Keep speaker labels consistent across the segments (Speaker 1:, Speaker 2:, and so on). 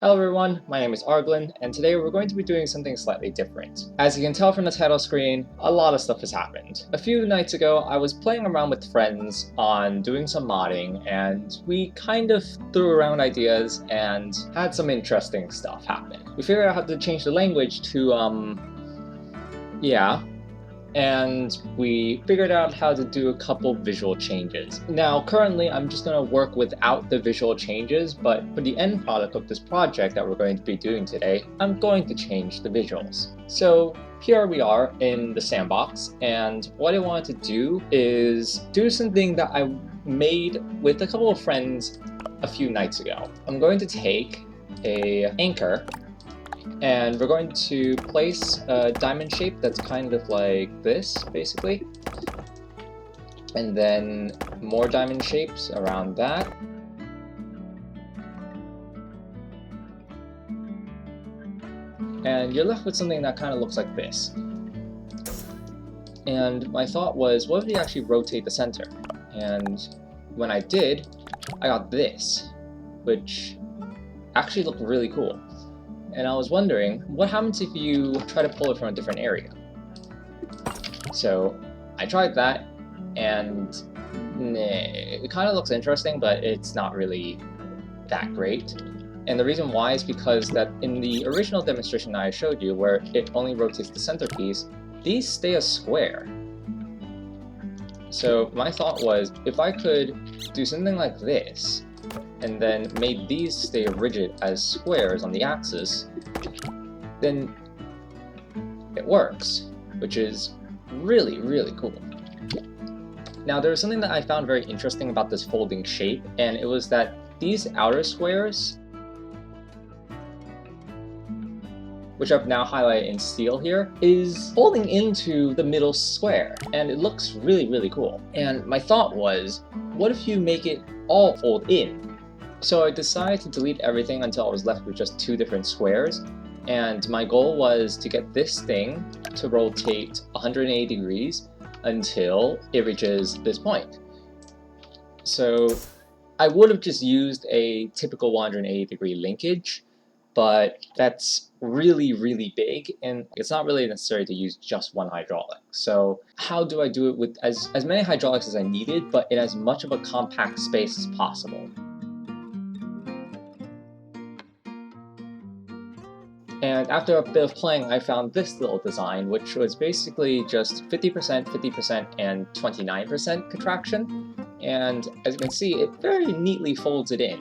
Speaker 1: Hello everyone, my name is Arglin, and today we're going to be doing something slightly different. As you can tell from the title screen, a lot of stuff has happened. A few nights ago, I was playing around with friends on doing some modding, and we kind of threw around ideas and had some interesting stuff happen. We figured out how to change the language to, and we figured out how to do a couple visual changes. Now, currently, I'm just going to work without the visual changes, but for the end product of this project that we're going to be doing today, I'm going to change the visuals. So here we are in the sandbox, and what I wanted to do is do something that I made with a couple of friends a few nights ago. I'm going to take an anchor, and we're going to place a diamond shape that's kind of like this, basically. And then more diamond shapes around that. And you're left with something that kind of looks like this. And my thought was, what if you actually rotate the center? And when I did, I got this, which actually looked really cool. And I was wondering, what happens if you try to pull it from a different area? So I tried that, and it kind of looks interesting, but it's not really that great. And the reason why is because that in the original demonstration that I showed you, where it only rotates the centerpiece, these stay a square. So my thought was, if I could do something like this, and then made these stay rigid as squares on the axis, then it works, which is really, really cool. Now, there was something that I found very interesting about this folding shape, and it was that these outer squares, which I've now highlighted in steel here, is folding into the middle square, and it looks really, really cool. And my thought was, what if you make it all fold in? So I decided to delete everything until I was left with just two different squares, and my goal was to get this thing to rotate 180 degrees until it reaches this point. So I would have just used a typical 180-degree linkage, but that's really, really big, and it's not really necessary to use just one hydraulic. So how do I do it with as many hydraulics as I needed, but in as much of a compact space as possible? And after a bit of playing, I found this little design, which was basically just 50%, 50%, and 29% contraction. And as you can see, it very neatly folds it in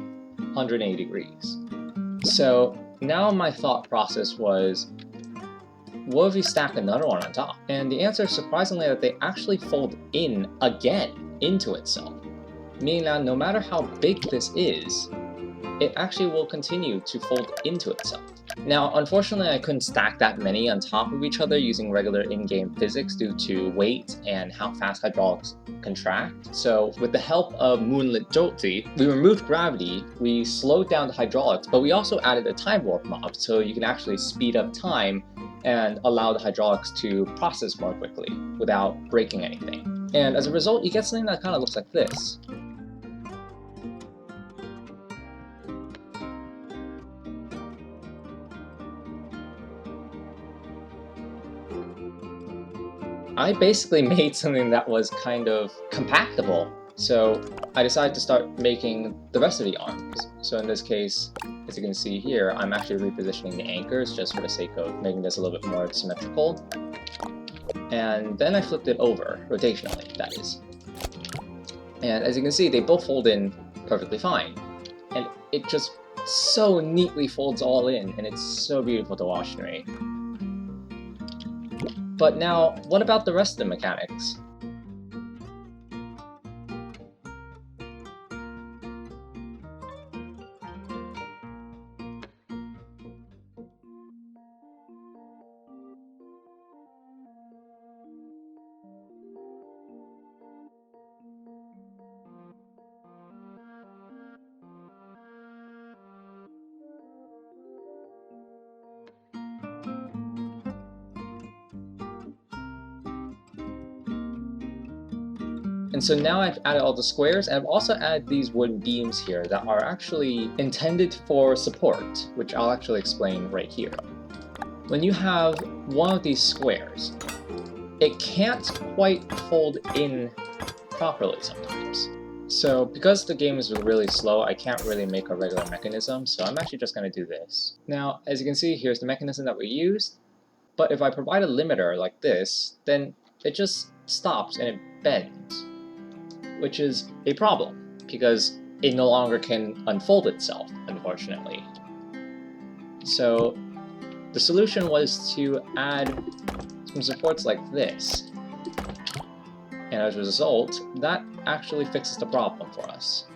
Speaker 1: 180 degrees. So now my thought process was, what if we stack another one on top? And the answer is surprisingly that they actually fold in again into itself, meaning that no matter how big this is, it actually will continue to fold into itself. Now, unfortunately, I couldn't stack that many on top of each other using regular in-game physics due to weight and how fast hydraulics contract. So with the help of MoonlitJolty, we removed gravity, we slowed down the hydraulics, but we also added a time warp mod so you can actually speed up time and allow the hydraulics to process more quickly without breaking anything. And as a result, you get something that kind of looks like this. I basically made something that was kind of compactable. So I decided to start making the rest of the arms. So in this case, as you can see here, I'm actually repositioning the anchors just for the sake of making this a little bit more symmetrical. And then I flipped it over, rotationally, that is. And as you can see, they both fold in perfectly fine. And it just so neatly folds all in, and it's so beautiful to watch to me. But now, what about the rest of the mechanics? And so now I've added all the squares, and I've also added these wooden beams here that are actually intended for support, which I'll actually explain right here. When you have one of these squares, it can't quite fold in properly sometimes. So because the game is really slow, I can't really make a regular mechanism, so I'm actually just going to do this. Now, as you can see, here's the mechanism that we used, but if I provide a limiter like this, then it just stops and it bends, which is a problem, because it no longer can unfold itself, unfortunately. So the solution was to add some supports like this, and as a result, that actually fixes the problem for us,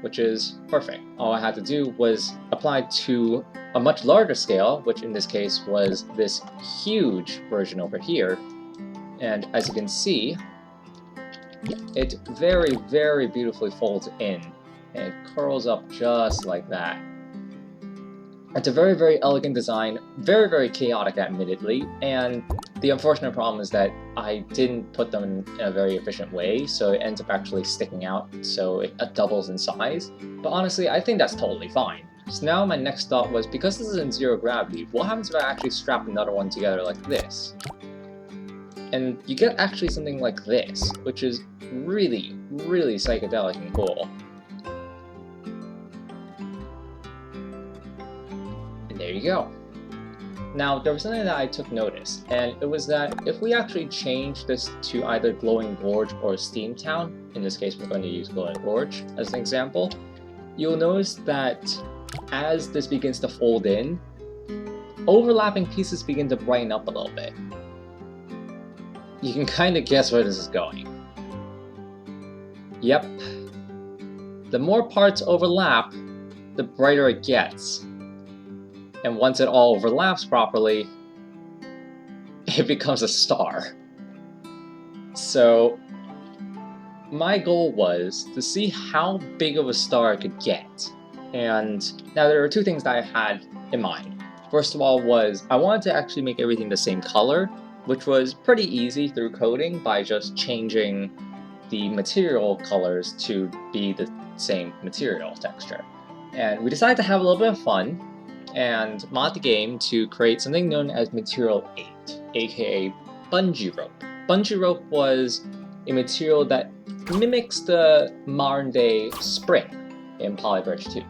Speaker 1: which is perfect. All I had to do was apply to a much larger scale, which in this case was this huge version over here, and as you can see, it very, very beautifully folds in, and it curls up just like that. It's a very, very elegant design, very, very chaotic admittedly, and the unfortunate problem is that I didn't put them in a very efficient way, so it ends up actually sticking out, so it doubles in size. But honestly, I think that's totally fine. So now my next thought was, because this is in zero gravity, what happens if I actually strap another one together like this? And you get actually something like this, which is really, really psychedelic and cool. And there you go. Now, there was something that I took notice, and it was that if we actually change this to either Glowing Gorge or Steam Town, in this case we're going to use Glowing Gorge as an example, you'll notice that as this begins to fold in, overlapping pieces begin to brighten up a little bit. You can kind of guess where this is going. Yep. The more parts overlap, the brighter it gets. And once it all overlaps properly, it becomes a star. So my goal was to see how big of a star I could get. And now there are two things that I had in mind. First of all was I wanted to actually make everything the same color, which was pretty easy through coding by just changing the material colors to be the same material texture. And we decided to have a little bit of fun and mod the game to create something known as Material 8, aka Bungee Rope. Bungee Rope was a material that mimics the modern day spring in Polybridge 2.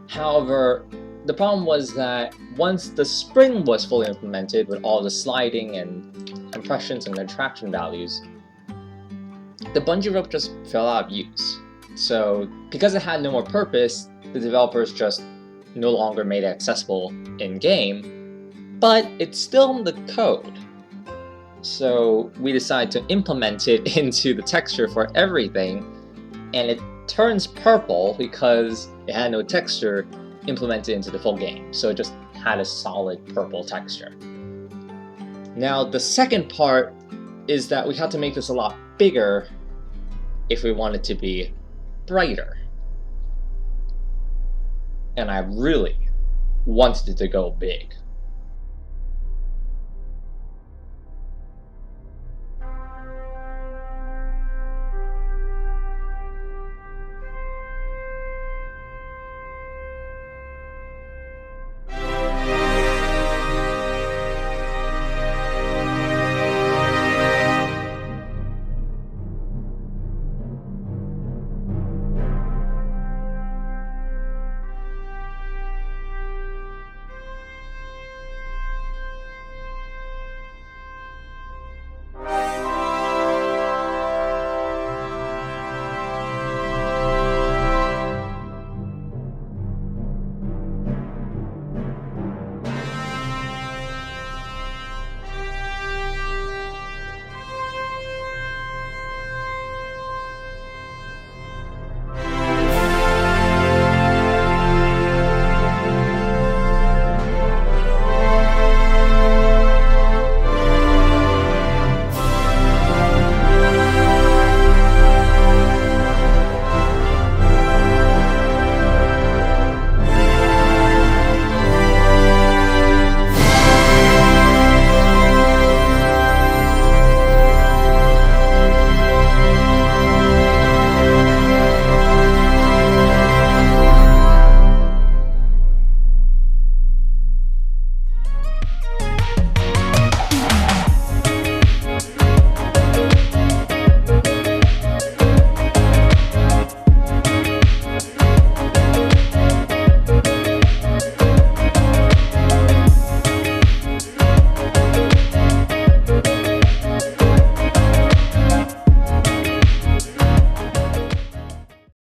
Speaker 1: However, the problem was that once the spring was fully implemented with all the sliding and compressions and contraction values, the bungee rope just fell out of use. So because it had no more purpose, the developers just no longer made it accessible in-game, but it's still in the code. So we decided to implement it into the texture for everything, and it turns purple because it had no texture implemented into the full game, so it just had a solid purple texture. Now the second part is that we had to make this a lot bigger if we want it to be brighter. And I really wanted it to go big.